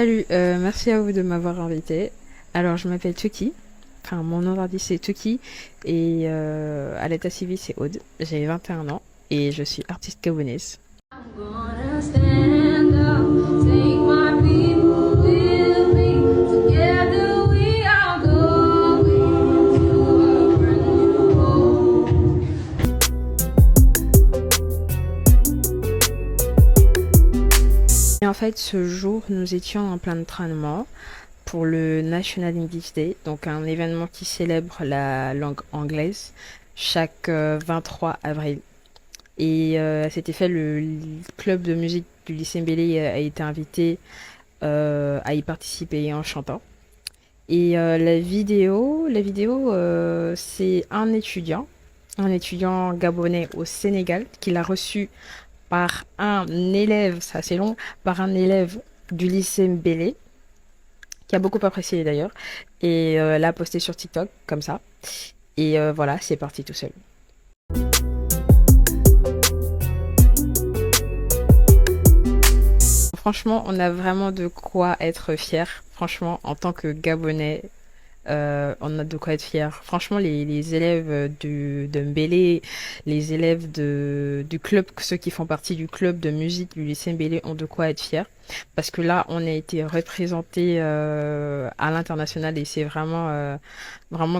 Salut, merci à vous de m'avoir invité. Alors, je m'appelle Tuki. Enfin, mon nom d'artiste c'est Tuki et à l'état civil c'est Aude. J'ai 21 ans et je suis artiste gabonaise. Gonna stand up, take my people with me. Together we are going to a brand new home. Et en fait, ce jour, nous étions en plein entraînement pour le National English Day, donc un événement qui célèbre la langue anglaise chaque 23 avril. Et à cet effet, le club de musique du lycée Mbélé a été invité à y participer en chantant. Et la vidéo, c'est un étudiant gabonais au Sénégal qui l'a reçu par un élève, ça c'est long, par un élève du lycée Mbélé, qui a beaucoup apprécié d'ailleurs, et l'a posté sur TikTok comme ça. Et voilà, c'est parti tout seul. Franchement, on a vraiment de quoi être fier. Franchement, en tant que Gabonais, on a de quoi être fier. Franchement, les élèves de Mbélé, les élèves du club, ceux qui font partie du club de musique du lycée Mbélé ont de quoi être fiers. Parce que là, on a été représenté à l'international et c'est vraiment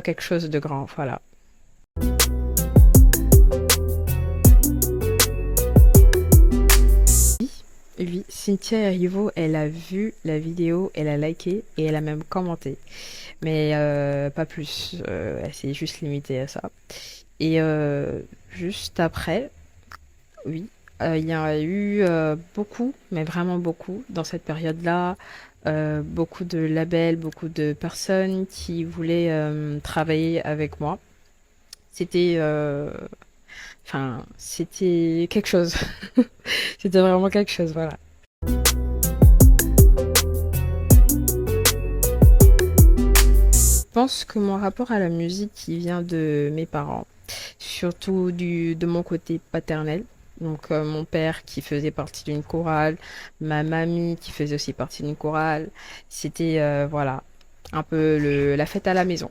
quelque chose de grand. Voilà. Oui, Cynthia Erivo, elle a vu la vidéo, elle a liké et elle a même commenté. Mais pas plus. Elle s'est juste limitée à ça. Et juste après, oui, il y a eu beaucoup, mais vraiment beaucoup, dans cette période-là, beaucoup de labels, beaucoup de personnes qui voulaient travailler avec moi. C'était, enfin, c'était quelque chose. C'était vraiment quelque chose, voilà. Je pense que mon rapport à la musique, il vient de mes parents, surtout de mon côté paternel. Donc mon père qui faisait partie d'une chorale, ma mamie qui faisait aussi partie d'une chorale. C'était voilà, un peu la fête à la maison.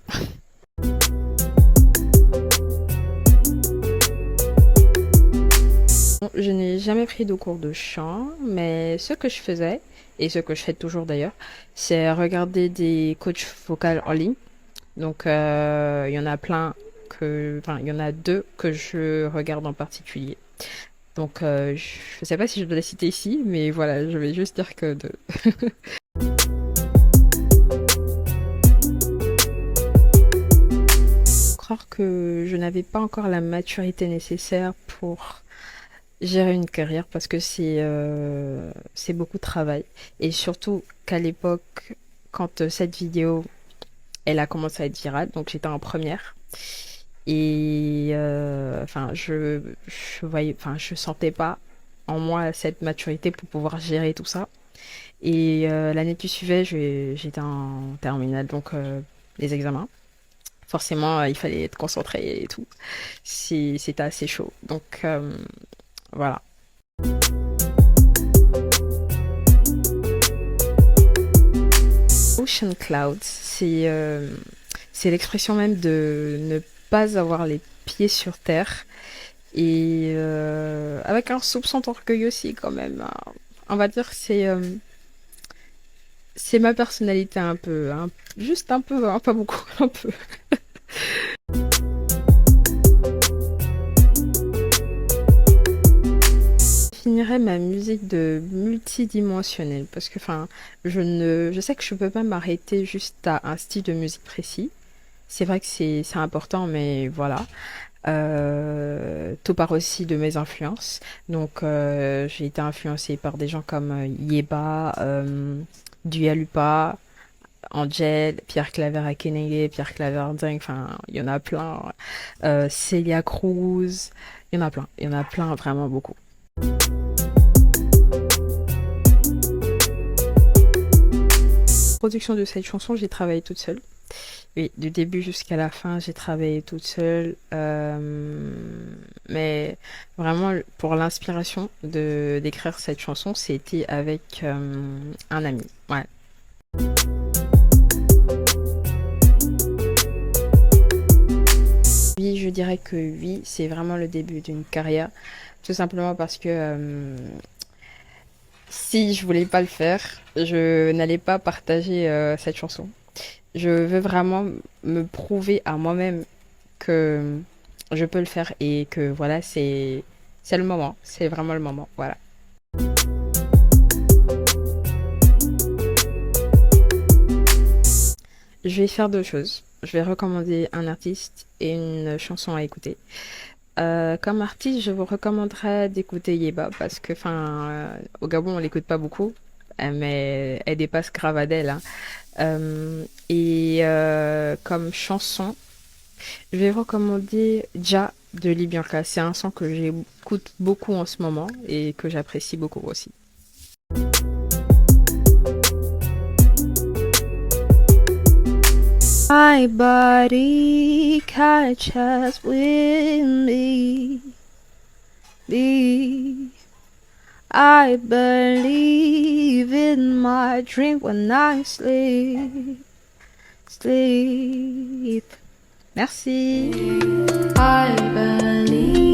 Bon, je n'ai jamais pris de cours de chant, mais ce que je faisais, et ce que je fais toujours d'ailleurs, c'est regarder des coachs vocaux en ligne. Donc, il y en a plein enfin, il y en a deux que je regarde en particulier. Donc, je ne sais pas si je dois les citer ici, mais voilà, je vais juste dire que deux. Croire que je n'avais pas encore la maturité nécessaire pour gérer une carrière parce que c'est beaucoup de travail. Et surtout qu'à l'époque, quand cette vidéo, elle a commencé à être virale, donc j'étais en première. Et enfin, je voyais, enfin, je sentais pas en moi cette maturité pour pouvoir gérer tout ça. Et l'année qui suivait, j'étais en terminale, donc les examens. Forcément, il fallait être concentré et tout. C'était assez chaud. Donc voilà. Ocean Clouds, c'est l'expression même de ne pas avoir les pieds sur terre et avec un soupçon d'orgueil aussi quand même, hein. On va dire que c'est ma personnalité un peu, hein, juste un peu, hein, pas beaucoup, un peu. Je finirais ma musique de multidimensionnelle parce que enfin je sais que je peux pas m'arrêter juste à un style de musique précis. C'est vrai que c'est important, mais voilà. Tout part aussi de mes influences. Donc, j'ai été influencée par des gens comme Yeba, Dua Lipa, Angel, Pierre Claver Akenenge, Pierre Claver Ding, enfin, il y en a plein. Celia Cruz, il y en a plein, vraiment beaucoup. Production de cette chanson, j'ai travaillé toute seule. Oui, du début jusqu'à la fin, j'ai travaillé toute seule. Mais vraiment, pour l'inspiration de d'écrire cette chanson, c'était avec un ami. Ouais. Oui, je dirais que oui, c'est vraiment le début d'une carrière. Tout simplement parce que si je voulais pas le faire, je n'allais pas partager cette chanson. Je veux vraiment me prouver à moi-même que je peux le faire et que voilà, c'est le moment, c'est vraiment le moment, voilà. Je vais faire deux choses. Je vais recommander un artiste et une chanson à écouter. Comme artiste, je vous recommanderais d'écouter Yeba parce que, au Gabon, on l'écoute pas beaucoup, mais elle dépasse grave Adele, hein. Comme chanson, je vais recommander Ja de Libyanka. C'est un son que j'écoute beaucoup en ce moment et que j'apprécie beaucoup aussi. My body catches with me. I believe in my drink when I sleep. Merci. I believe